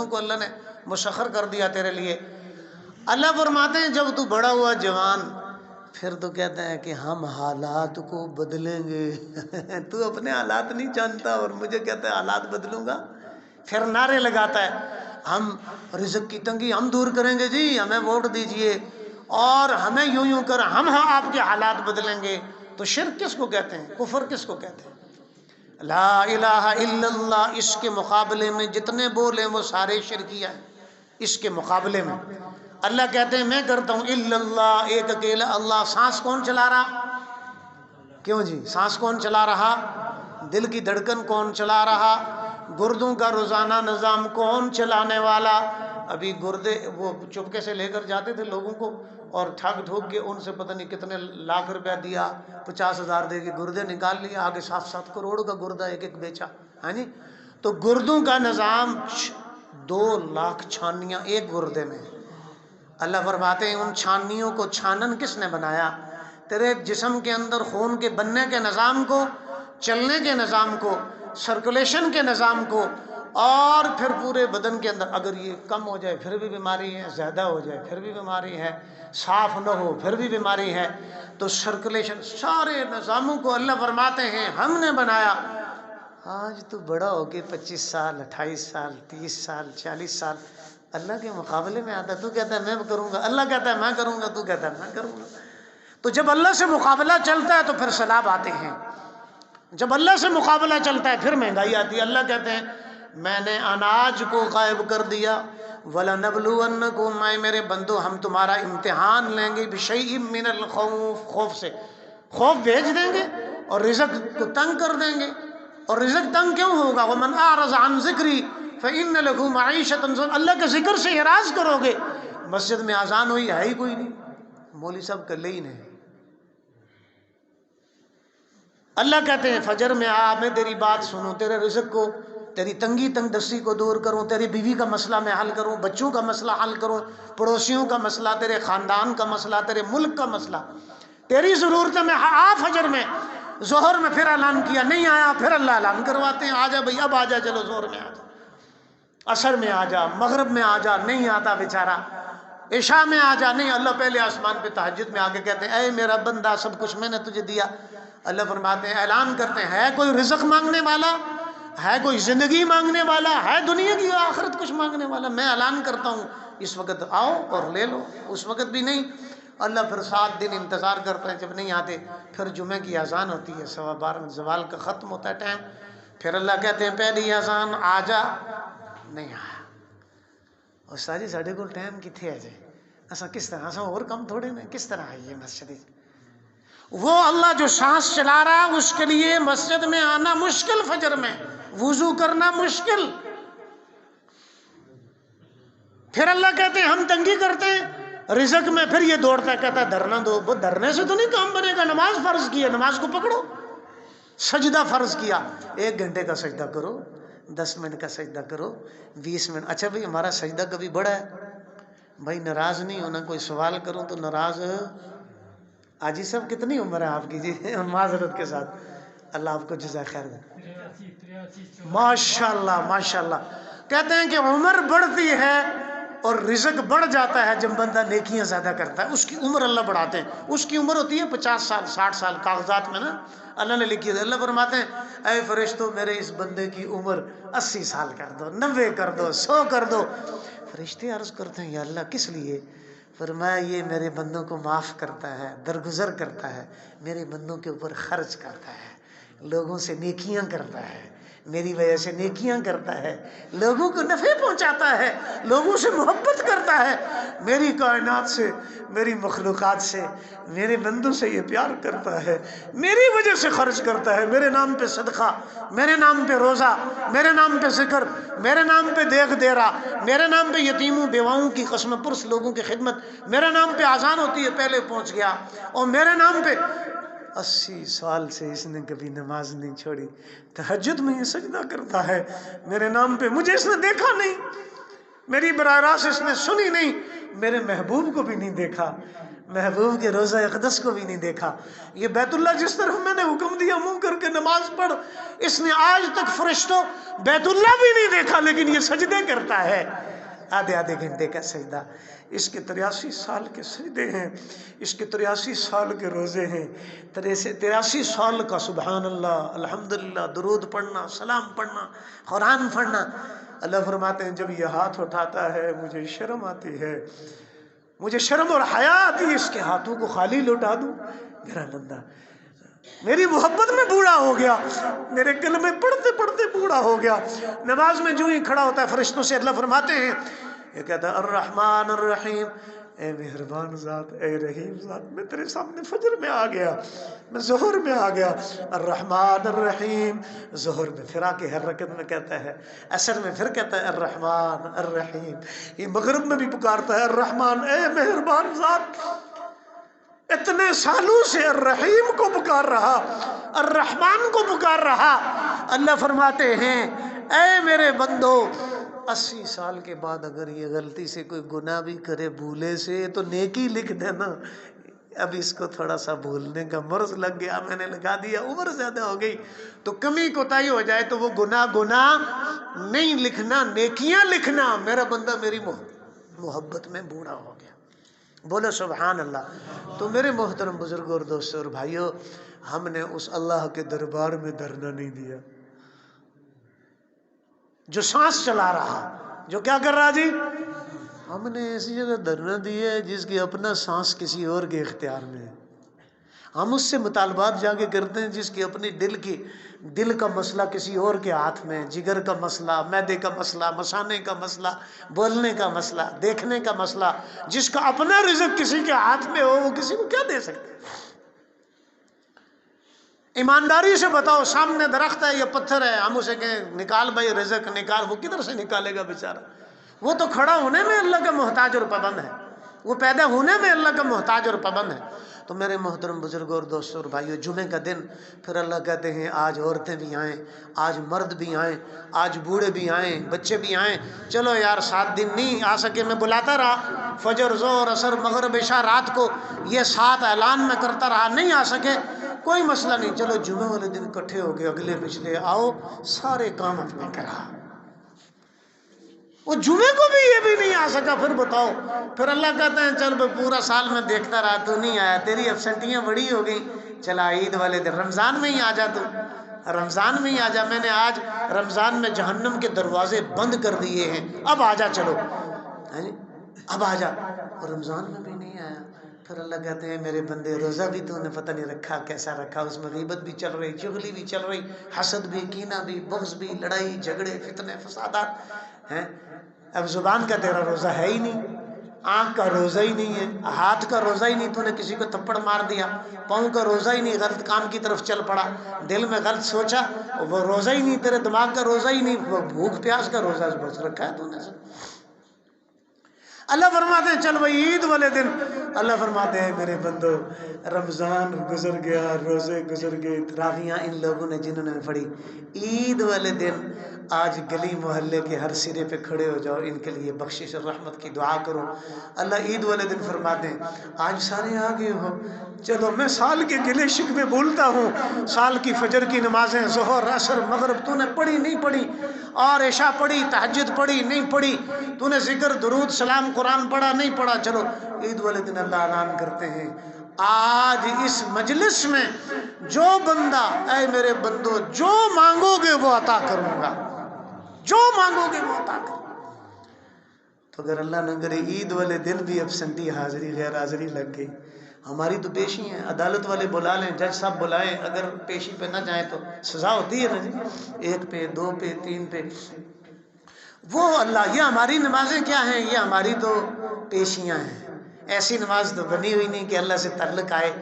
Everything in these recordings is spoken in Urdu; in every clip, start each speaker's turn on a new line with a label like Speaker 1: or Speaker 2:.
Speaker 1: کو اللہ نے مسخر کر دیا تیرے لیے۔ اللہ فرماتے ہیں جب تو بڑا ہوا جوان، پھر تو کہتا ہے کہ ہم حالات کو بدلیں گے تو اپنے حالات نہیں جانتا اور مجھے کہتا ہے حالات بدلوں گا۔ پھر نعرے لگاتا ہے ہم رزق کی تنگی ہم دور کریں گے جی، ہمیں ووٹ دیجئے اور ہمیں یوں یوں کر ہم آپ کے حالات بدلیں گے۔ تو شرک کس کو کہتے ہیں؟ کفر کس کو کہتے ہیں؟ لا الہ الا اللہ اس کے مقابلے میں جتنے بولے وہ سارے شرکیہ ہیں۔ اس کے مقابلے میں اللہ کہتے ہیں میں کرتا ہوں الا اللہ، ایک اکیلا اللہ۔ سانس کون چلا رہا؟ کیوں جی سانس کون چلا رہا؟ دل کی دھڑکن کون چلا رہا؟ گردوں کا روزانہ نظام کون چلانے والا؟ ابھی گردے وہ چپکے سے لے کر جاتے تھے لوگوں کو اور ٹھگ ٹھوک کے ان سے پتہ نہیں کتنے لاکھ روپیہ دیا، 50,000 دے کے گردے نکال لیا، آگے 7 کروڑ کا گردہ ایک ایک بیچا۔ ہاں جی، تو گردوں کا نظام 2 لاکھ چھانیاں ایک گردے میں۔ اللہ فرماتے ہیں ان چھانیوں کو چھانن کس نے بنایا؟ تیرے جسم کے اندر خون کے بننے کے نظام کو، چلنے کے نظام کو، سرکولیشن کے نظام کو، اور پھر پورے بدن کے اندر اگر یہ کم ہو جائے پھر بھی بیماری ہے، زیادہ ہو جائے پھر بھی بیماری ہے، صاف نہ ہو پھر بھی بیماری ہے۔ تو سرکولیشن سارے نظاموں کو اللہ فرماتے ہیں ہم نے بنایا۔ آج تو بڑا ہو کے 25 سال 28 سال 30 سال 40 سال اللہ کے مقابلے میں آتا ہے، تو کہتا ہے میں کروں گا، اللہ کہتا ہے میں کروں گا، تو کہتا ہے میں کروں گا۔ تو جب اللہ سے مقابلہ چلتا ہے تو پھر سیلاب آتے ہیں، جب اللہ سے مقابلہ چلتا ہے پھر مہنگائی آتی ہے۔ اللہ کہتے ہیں میں نے اناج کو غائب کر دیا، وَلَنَبْلُوَنَّكُمْ، میں میرے بندو ہم تمہارا امتحان لیں گے، بِشَيْءٍ مِّنَ الْخَوْفِ، خوف سے، خوف بھیج دیں گے اور رزق کو تنگ کر دیں گے۔ اور رزق تنگ کیوں ہوگا؟ وَمَنْ أَعْرَضَ عَنْ ذِكْرِي فَإِنَّ لَهُ مَعِيشَةً ضَنْكًا، اللہ کے ذکر سے اعراض کرو گے۔ مسجد میں اذان ہوئی ہے ہی کوئی نہیں، مولوی صاحب کلے ہی نہیں۔ اللہ کہتے ہیں فجر میں آ، میں تیری بات سنوں، تیرے رزق کو، تیری تنگی تنگ دستی کو دور کروں، تیری بیوی کا مسئلہ میں حل کروں، بچوں کا مسئلہ حل کروں، پڑوسیوں کا مسئلہ، تیرے خاندان کا مسئلہ، تیرے ملک کا مسئلہ، تیری ضرورتیں میں آ فجر میں۔ ظہر میں پھر اعلان کیا، نہیں آیا پھر اللہ اعلان کرواتے ہیں آ جا بھائی، اب آ جا، چلو ظہر میں آ جا، عصر میں آ جا، مغرب میں آ جا، نہیں آتا بیچارہ، عشاء میں آ جا، نہیں۔ اللہ پہلے آسمان پہ تہجد میں آگے کہتے ہیں اے میرا بندہ سب کچھ میں نے تجھے دیا۔ اللہ فرماتے ہیں اعلان کرتے ہیں ہے کوئی رزق مانگنے والا، ہے کوئی زندگی مانگنے والا، ہے دنیا کی آخرت کچھ مانگنے والا؟ میں اعلان کرتا ہوں اس وقت آؤ اور لے لو، اس وقت بھی نہیں۔ اللہ پھر 7 دن انتظار کرتے ہیں، جب نہیں آتے پھر جمعہ کی اذان ہوتی ہے 12:15 زوال کا ختم ہوتا ہے ٹائم، پھر اللہ کہتے ہیں پہلی اذان آ جا، نہیں آیا۔ استاد جی ساڈے کول ٹائم کتنے ہے جی، اساں کس طرح، اساں اور کم تھوڑے نے، کس طرح آئیے مسجد؟ وہ اللہ جو سانس چلا رہا ہے اس کے لیے مسجد میں آنا مشکل، فجر میں وضو کرنا مشکل۔ پھر اللہ کہتے ہیں ہم تنگی کرتے ہیں رزق میں، پھر یہ دوڑتا ہے کہتا ہے دھرنا دو، وہ دھرنے سے تو نہیں کام بنے گا، نماز فرض کی ہے، نماز کو پکڑو۔ سجدہ فرض کیا، 1 گھنٹے کا سجدہ کرو، 10 منٹ کا سجدہ کرو، 20 منٹ۔ اچھا بھائی ہمارا سجدہ کبھی بڑا ہے؟ بھائی ناراض نہیں ہونا، کوئی سوال کروں تو ناراض؟ آجی صاحب کتنی عمر ہے آپ کی جی؟ معذرت کے ساتھ، اللہ آپ کو جزائے خیر دے۔ ماشاءاللہ ماشاءاللہ، کہتے ہیں کہ عمر بڑھتی ہے اور رزق بڑھ جاتا ہے جب بندہ نیکیاں زیادہ کرتا ہے، اس کی عمر اللہ بڑھاتے ہیں۔ اس کی عمر ہوتی ہے 50 سال 60 سال کاغذات میں نا اللہ نے لکھی ہے۔ اللہ فرماتے ہیں اے فرشتوں میرے اس بندے کی عمر 80 سال کر دو، 90 کر دو، 100 کر دو۔ فرشتے عرض کرتے ہیں یا اللہ کس لیے؟ فرمایا یہ میرے بندوں کو معاف کرتا ہے، درگزر کرتا ہے، میرے بندوں کے اوپر خرچ کرتا ہے، لوگوں سے نیکیاں کرتا ہے، میری وجہ سے نیکیاں کرتا ہے، لوگوں کو نفع پہنچاتا ہے، لوگوں سے محبت کرتا ہے، میری کائنات سے، میری مخلوقات سے، میرے بندوں سے یہ پیار کرتا ہے، میری وجہ سے خرچ کرتا ہے، میرے نام پہ صدقہ، میرے نام پہ روزہ، میرے نام پہ ذکر، میرے نام پہ دیغ دے رہا، میرے نام پہ یتیموں بیواؤں کی قسم پرس لوگوں کی خدمت، میرے نام پہ اذان ہوتی ہے پہلے پہنچ گیا، اور میرے نام پہ 80 سال سے اس نے کبھی نماز نہیں چھوڑی، تہجد میں یہ سجدہ کرتا ہے، میرے نام پہ مجھے اس نے دیکھا نہیں، میری براہ راست اس نے سنی نہیں، میرے محبوب کو بھی نہیں دیکھا، محبوب کے روزہ اقدس کو بھی نہیں دیکھا. یہ بیت اللہ جس طرف میں نے حکم دیا منہ کر کے نماز پڑھ، اس نے آج تک فرشتوں بیت اللہ بھی نہیں دیکھا، لیکن یہ سجدے کرتا ہے آدھے آدھے گھنٹے کا سجدہ. اس کے 83 سال کے سجدے ہیں، اس کے 83 سال کے روزے ہیں، 83 سال کا سبحان اللہ الحمدللہ درود پڑھنا، سلام پڑھنا، قرآن پڑھنا. اللہ فرماتے ہیں جب یہ ہاتھ اٹھاتا ہے مجھے شرم آتی ہے، مجھے شرم اور حیا آتی ہے اس کے ہاتھوں کو خالی لوٹا دوں. میرا بندہ میری محبت میں بوڑھا ہو گیا، میرے کلمے پڑھتے پڑھتے بوڑھا ہو گیا. نماز میں جو ہی کھڑا ہوتا ہے فرشتوں سے اللہ فرماتے ہیں، یہ کہتا ہے الرحمن الرحیم، اے مہربان ذات، اے رحیم ذات، میں تیرے سامنے فجر میں آ گیا، میں ظہر میں آ گیا. الرحمن الرحیم، ظہر میں پھر آ کے ہر رکعت میں کہتا ہے، عصر میں پھر کہتا ہے الرحمن الرحیم، یہ مغرب میں بھی پکارتا ہے الرحمن، اے مہربان ذات. اتنے سالوں سے الرحیم کو پکار رہا، الرحمن کو پکار رہا. اللہ فرماتے ہیں اے میرے بندو، 80 سال کے بعد اگر یہ غلطی سے کوئی گناہ بھی کرے بھولے سے تو نیکی لکھ دینا. اب اس کو تھوڑا سا بھولنے کا مرض لگ گیا، میں نے لگا دیا، عمر زیادہ ہو گئی تو کمی کوتاہی ہو جائے تو وہ گناہ نہیں لکھنا، نیکیاں لکھنا. میرا بندہ میری محبت میں بوڑھا ہو گیا. بولو سبحان اللہ. تو میرے محترم بزرگوں اور دوستوں اور بھائیوں، ہم نے اس اللہ کے دربار میں دھرنا نہیں دیا جو سانس چلا رہا، جو کیا کر رہا جی. ہم نے ایسی جگہ دھرنا دیا ہے جس کی اپنا سانس کسی اور کے اختیار میں ہے. ہم اس سے مطالبات جا کے کرتے ہیں جس کی اپنی دل کا مسئلہ کسی اور کے ہاتھ میں، جگر کا مسئلہ، معدے کا مسئلہ، مثانے کا مسئلہ، بولنے کا مسئلہ، دیکھنے کا مسئلہ. جس کا اپنا رزق کسی کے ہاتھ میں ہو وہ کسی کو کیا دے سکتے؟ ایمانداری سے بتاؤ، سامنے درخت ہے یا پتھر ہے، ہم اسے کہیں نکال بھائی رزق نکال، وہ کدھر سے نکالے گا بیچارہ؟ وہ تو کھڑا ہونے میں اللہ کا محتاج اور پابند ہے، وہ پیدا ہونے میں اللہ کا محتاج اور پابند ہے. تو میرے محترم بزرگوں اور دوستوں اور بھائیوں، جمعے کا دن پھر اللہ کہتے ہیں آج عورتیں بھی آئیں، آج مرد بھی آئیں، آج بوڑھے بھی آئیں، بچے بھی آئیں. چلو یار 7 دن نہیں آ سکے، میں بلاتا رہا، فجر ظہر عصر مغرب عشاء رات کو یہ 7 اعلان میں کرتا رہا، نہیں آ سکے کوئی مسئلہ نہیں. چلو جمعے والے دن اکٹھے ہو گئے، اگلے پچھلے آؤ سارے کام اپنے کرا. وہ جمعے کو بھی یہ بھی نہیں آ سکا، پھر بتاؤ. پھر اللہ کہتے ہیں چل پورا سال میں دیکھتا رہا تو نہیں آیا، تیری ابسنٹیاں بڑی ہو گئی، چلا عید والے دن رمضان میں ہی آ جا، تو رمضان میں ہی آ جا. میں نے آج رمضان میں جہنم کے دروازے بند کر دیے ہیں، اب آ جا، چلو اب آ جا. اور رمضان میں بھی نہیں آیا. پھر اللہ کہتے ہیں میرے بندے روزہ بھی تو نے پتہ نہیں رکھا کیسا رکھا، اس میں غیبت بھی چل رہی، چغلی بھی چل رہی، حسد بھی، کینہ بھی، بغض بھی، لڑائی جھگڑے فتنے فسادات ہیں. اب زبان کا تیرا روزہ ہے ہی نہیں، آنکھ کا روزہ ہی نہیں ہے، ہاتھ کا روزہ ہی نہیں، تو نے کسی کو تھپڑ مار دیا، پاؤں کا روزہ ہی نہیں، غلط کام کی طرف چل پڑا، دل میں غلط سوچا، وہ روزہ ہی نہیں، تیرے دماغ کا روزہ ہی نہیں، وہ بھوک پیاس کا روزہ بس رکھا ہے تو نے. اللہ فرماتے ہیں چل بھائی عید والے دن، اللہ فرماتے ہیں میرے بندو رمضان گزر گیا، روزے گزر گئے، تراویحاں ان لوگوں نے جنہوں نے پڑھی، عید والے دن آج گلی محلے کے ہر سرے پہ کھڑے ہو جاؤ، ان کے لیے بخشش اور رحمت کی دعا کرو. اللہ عید والے دن فرماتے ہیں آج سارے آگے ہو، چلو میں سال کے گلے شکوے بولتا ہوں، سال کی فجر کی نمازیں ظہر عصر مغرب تو نے پڑھی نہیں پڑھی، اور عشاء پڑھی، تہجد پڑھی نہیں پڑھی، تو نے ذکر درود سلام قرآن پڑھا نہیں پڑھا. چلو عید والے دن اللہ اعلان کرتے ہیں آج اس مجلس میں جو بندہ، اے میرے بندو جو مانگو گے وہ عطا کروں گا، جو مانگو گے وہ عطا کروں گا. تو اگر اللہ نہ کرے عید والے دن بھی ابسنٹی حاضری غیر حاضری لگ گئی، ہماری تو پیشی ہیں، عدالت والے بلا لیں، جج صاحب بلائیں، اگر پیشی پہ نہ جائیں تو سزا ہوتی ہے نا جی، 1 پہ 2 پہ 3 پہ. وہ اللہ، یہ ہماری نمازیں کیا ہیں، یہ ہماری تو پیشیاں ہیں. ایسی نماز تو بنی ہوئی نہیں کہ اللہ سے تعلق آئے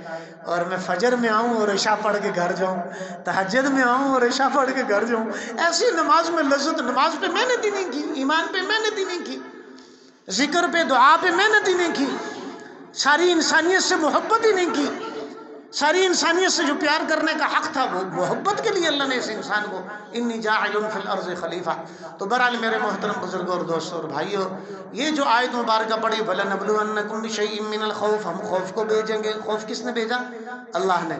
Speaker 1: اور میں فجر میں آؤں اور عشاء پڑھ کے گھر جاؤں، تہجد میں آؤں اور عشاء پڑھ کے گھر جاؤں. ایسی نماز میں لذت، نماز پہ محنت ہی نہیں کی، ایمان پہ محنت ہی نہیں کی، ذکر پہ دعا پہ محنت ہی نہیں کی، ساری انسانیت سے محبت ہی نہیں کی، ساری انسانیت سے جو پیار کرنے کا حق تھا وہ محبت کے لیے اللہ نے اس انسان کو انی جاعل فی الارض خلیفہ. تو بہرحال میرے محترم بزرگوں اور دوستوں اور بھائیوں، یہ جو آیت مبارکہ پڑھی وَلَنَبْلُوَنَّكُمْ بِشَيْءٍ مِّنَ الْخَوْفِ، ہم خوف کو بھیجیں گے. خوف کس نے بھیجا؟ اللہ نے.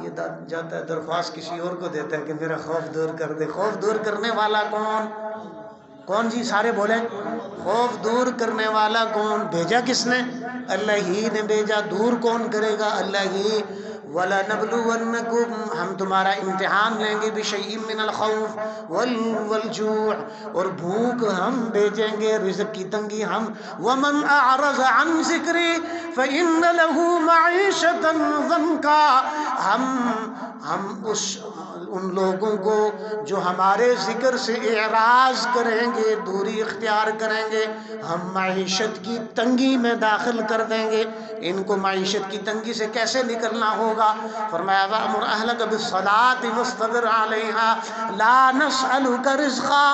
Speaker 1: یہ جاتا ہے درخواست کسی اور کو دیتا ہے کہ میرا خوف دور کر دے. خوف دور کرنے والا کون جی؟ سارے بولیں. خوف دور کرنے والا کون؟ بھیجا کس نے؟ اللہ ہی نے بھیجا. دور کون کرے گا؟ اللہ ہی. وَلَنَبْلُوَنَّكُمْ، ہم تمہارا امتحان لیں گے بِشَيْءٍ مِّنَ الْخَوْفِ وَالْجُوعِ، اور بھوک ہم بھیجیں گے، رزق کی تنگی ہم. وَمَنْ أَعْرَضَ عَنْ ذِكْرِي فَإِنَّ لَهُ مَعِيشَةً ضَنْكًا. ہم ان لوگوں کو جو ہمارے ذکر سے اعراض کریں گے، دوری اختیار کریں گے، ہم معیشت کی تنگی میں داخل کر دیں گے. ان کو معیشت کی تنگی سے کیسے نکلنا ہوگا؟ فرمایا وَأْمُرْ أَهْلَكَ بِالصَّلَاةِ وَاصْطَبِرْ عَلَيْهَا لَا نَسْأَلُكَ رِزْقًا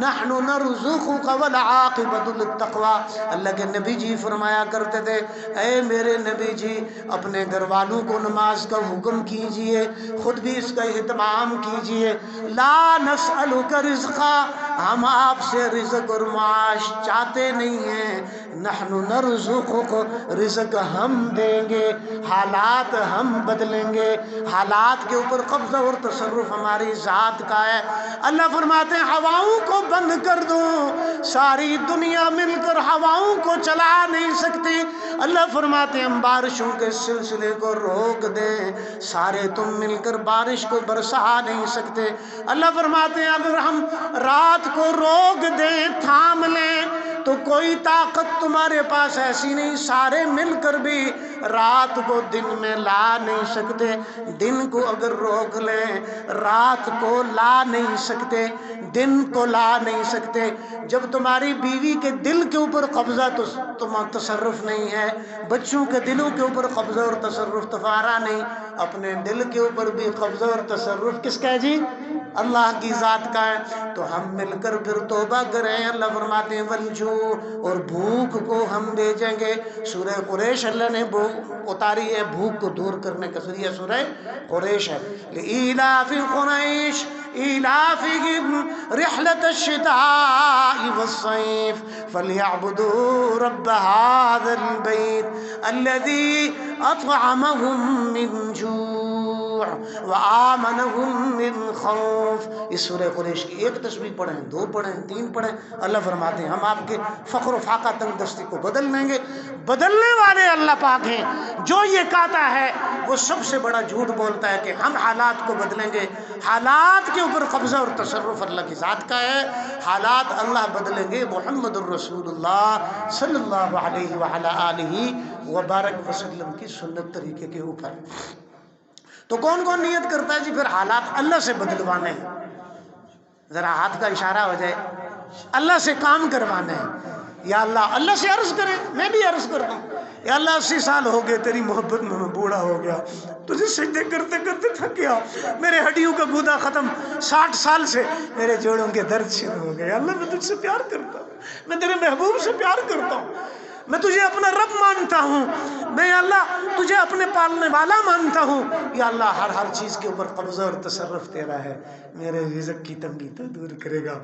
Speaker 1: نَحْنُ نَرْزُقُكَ وَالْعَاقِبَةُ لِلتَّقْوَىٰ. اللہ کے نبی جی فرمایا کرتے تھے، اے میرے نبی جی اپنے گھر والوں کو نماز کا حکم کیجئے، خود بھی اس کا اہتمام کیجئے. لا نسألک رزقا، ہم آپ سے رزق اور معاش چاہتے نہیں ہیں. نحن نرزقک، رزق ہم دیں گے، حالات ہم بدلیں گے. حالات کے اوپر قبضہ اور تصرف ہماری ذات کا ہے. اللہ فرماتے ہیں ہواؤں کو بند کر دو، ساری دنیا مل کر ہواؤں کو چلا نہیں سکتی. اللہ فرماتے ہیں ہم بارشوں کے سلسلے کو روک دیں، سارے تم مل کر بارش کو برسا نہیں سکتے. اللہ فرماتے ہیں اگر ہم رات کو روک دیں، تھام لیں، تو کوئی طاقت تمہارے پاس ایسی نہیں، سارے مل کر بھی رات کو دن میں لا نہیں سکتے. دن کو اگر روک لیں، رات کو لا نہیں سکتے، دن کو لا نہیں سکتے. جب تمہاری بیوی کے دل کے اوپر قبضہ تو تمہارا تصرف نہیں ہے، بچوں کے دلوں کے اوپر قبضہ اور تصرف تمہارا نہیں، اپنے دل کے اوپر بھی قبضہ اور تصرف کس کا ہے جی؟ اللہ کی ذات کا ہے. تو ہم مل کر پھر توبہ کریں. اللہ فرماتے ہیں والجوع، اور بھوک کو ہم بھیجیں گے. سورہ قریش اللہ نے اتاری ہے، بھوک کو دور کرنے کا ذریعہ سورہ قریش ہے. لإیلاف قریش إِيلَافِهِمْ رِحْلَةَ الشِّتَاءِ وَالصَّيْفِ فَلْيَعْبُدُوا رَبَّ هَذَا الْبَيْتِ الَّذِي أَطْعَمَهُم مِّن جُوعٍ وَآمَنَهُم مِّن خَوْفٍ. اس سورہ قریش کی ایک تسبیح پڑھیں، دو پڑھیں، تین پڑھیں. اللہ فرماتے ہیں ہم آپ کے فقر و فاقہ تنگ دستی کو بدل دیں گے. بدلنے والے اللہ پاک ہیں. جو یہ کہتا ہے وہ سب سے بڑا جھوٹ بولتا ہے کہ ہم حالات کو بدلیں گے. حالات کے اوپر قبضہ اور تصرف اللہ کی ذات کا ہے. حالات اللہ بدلیں گے محمد الرسول اللہ صلی اللہ علیہ وعلی آلہ وبارک وسلم کی سنت طریقے کے اوپر. تو کون کون نیت کرتا ہے جی پھر حالات اللہ سے بدلوانے ہیں؟ ذرا ہاتھ کا اشارہ ہو جائے. اللہ سے کام کروانے ہیں. یا اللہ، اللہ سے عرض کریں. میں بھی عرض کرتا ہوں یا اللہ 80 سال ہو گئے تیری محبت میں بوڑھا ہو گیا، تجھے سجدے کرتے کرتے تھک گیا، میرے ہڈیوں کا گودا ختم، 60 سال سے میرے جوڑوں کے درد شروع ہو گئے. اللہ میں تجھ سے پیار کرتا ہوں، میں تیرے محبوب سے پیار کرتا ہوں، میں تجھے اپنا رب مانتا ہوں، میں یا اللہ تجھے اپنے پالنے والا مانتا ہوں. یا اللہ ہر چیز کے اوپر قبضہ اور تصرف تیرا ہے، میرے رزق کی تنگی تو دور کرے گا.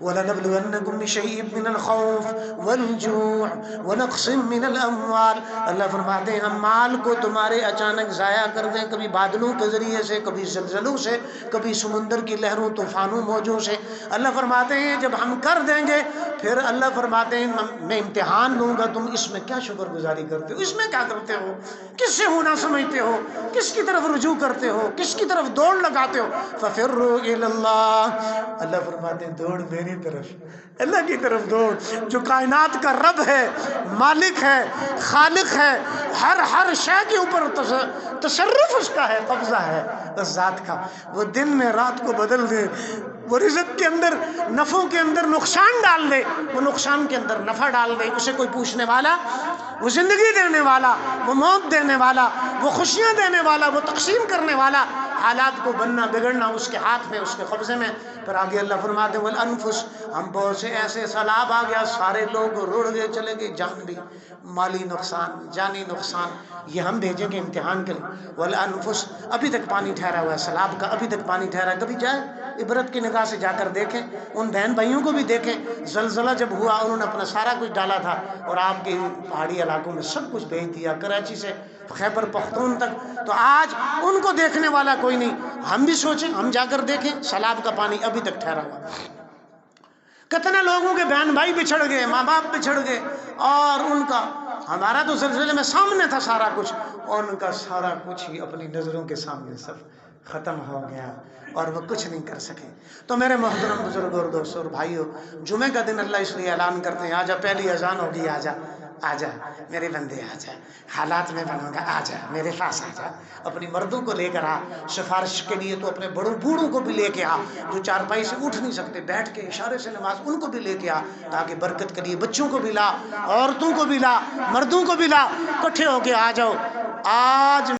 Speaker 1: وَلَنَبْلُوَنَّكُمْ بِشَيْءٍ مِّنَ الْخَوْفِ وَالْجُوعِ وَنَقْصٍ مِّنَ الْأَمْوَالِ. اللہ فرماتے ہیں ہم مال کو تمہارے اچانک ضائع کر دیں، کبھی بادلوں کے ذریعے سے، کبھی زلزلوں سے، کبھی سمندر کی لہروں طوفانوں موجوں سے. اللہ فرماتے ہیں جب ہم کر دیں گے پھر اللہ فرماتے ہیں میں امتحان لوں گا، تم اس میں کیا شکر گزاری کرتے ہو، اس میں کیا کرتے ہو، کس سے ہونا سمجھتے ہو، کس کی طرف رجوع کرتے ہو، کس کی طرف دوڑ لگاتے ہو. فَفِرُّوا إِلَى اللَّهِ، اللہ فرماتے ہیں دوڑ میری طرف، اللہ کی طرف دوڑ جو کائنات کا رب ہے، مالک ہے، خالق ہے، ہر شے کے اوپر تصرف اس کا ہے، قبضہ ہے اس ذات کا. وہ دن میں رات کو بدل دے، وہ رزق کے اندر نفعوں کے اندر نقصان ڈال دے، وہ نقصان کے اندر نفع ڈال دے. اسے کوئی پوچھنے والا، وہ زندگی دینے والا، وہ موت دینے والا، وہ خوشیاں دینے والا، وہ تقسیم کرنے والا حالات کو بننا بگڑنا اس کے ہاتھ میں، اس کے قبضے میں۔ پھر آگے اللہ فرماتے ہیں والانفس، ہم بہت سے ایسے سیلاب آ گیا، سارے لوگ رڑ گئے چلے گئے، جان بھی، مالی نقصان، جانی نقصان، یہ ہم بھیجیں گے امتحان کے لیے۔ والانفس، ابھی تک پانی ٹھہرا ہوا ہے، سیلاب کا ابھی تک پانی ٹھہرا ہے، کبھی جائے عبرت کی نگاہ سے جا کر دیکھیں، ان بہن بھائیوں کو بھی دیکھیں، زلزلہ جب ہوا انہوں نے اپنا سارا کچھ ڈالا تھا اور آپ کے پہاڑی علاقوں میں سب کچھ بھیج دیا، کراچی سے خیبر پختون تک، تو آج ان کو دیکھنے والا کوئی نہیں۔ ہم بھی سوچیں، ہم جا کر دیکھیں، سیلاب کا پانی ابھی تک ٹھہرا ہوا، کتنے لوگوں کے بہن بھائی بچھڑ گئے، ماں باپ بچھڑ گئے، اور ان کا، ہمارا تو زلزلے میں سامنے تھا سارا کچھ، اور ان کا سارا کچھ ہی اپنی نظروں کے سامنے سب ختم ہو گیا اور وہ کچھ نہیں کر سکے۔ تو میرے محترم بزرگوں اور دوستوں اور بھائیوں، جمعے کا دن اللہ اس لیے اعلان کرتے ہیں آجا، پہلی اذان ہوگی، آجا آجا میرے بندے، آجا، حالات میں بنوں گا، آجا میرے پاس، آجا، اپنی مردوں کو لے کر آ، سفارش کے لیے تو اپنے بڑوں بوڑھوں کو بھی لے کے آ، جو چارپائی سے اٹھ نہیں سکتے، بیٹھ کے اشارے سے نماز، ان کو بھی لے کے آ، تاکہ برکت کے لیے بچوں کو بھی لا، عورتوں کو بھی لا، مردوں کو بھی لا، اکٹھے ہو کے آ جاؤ۔ آج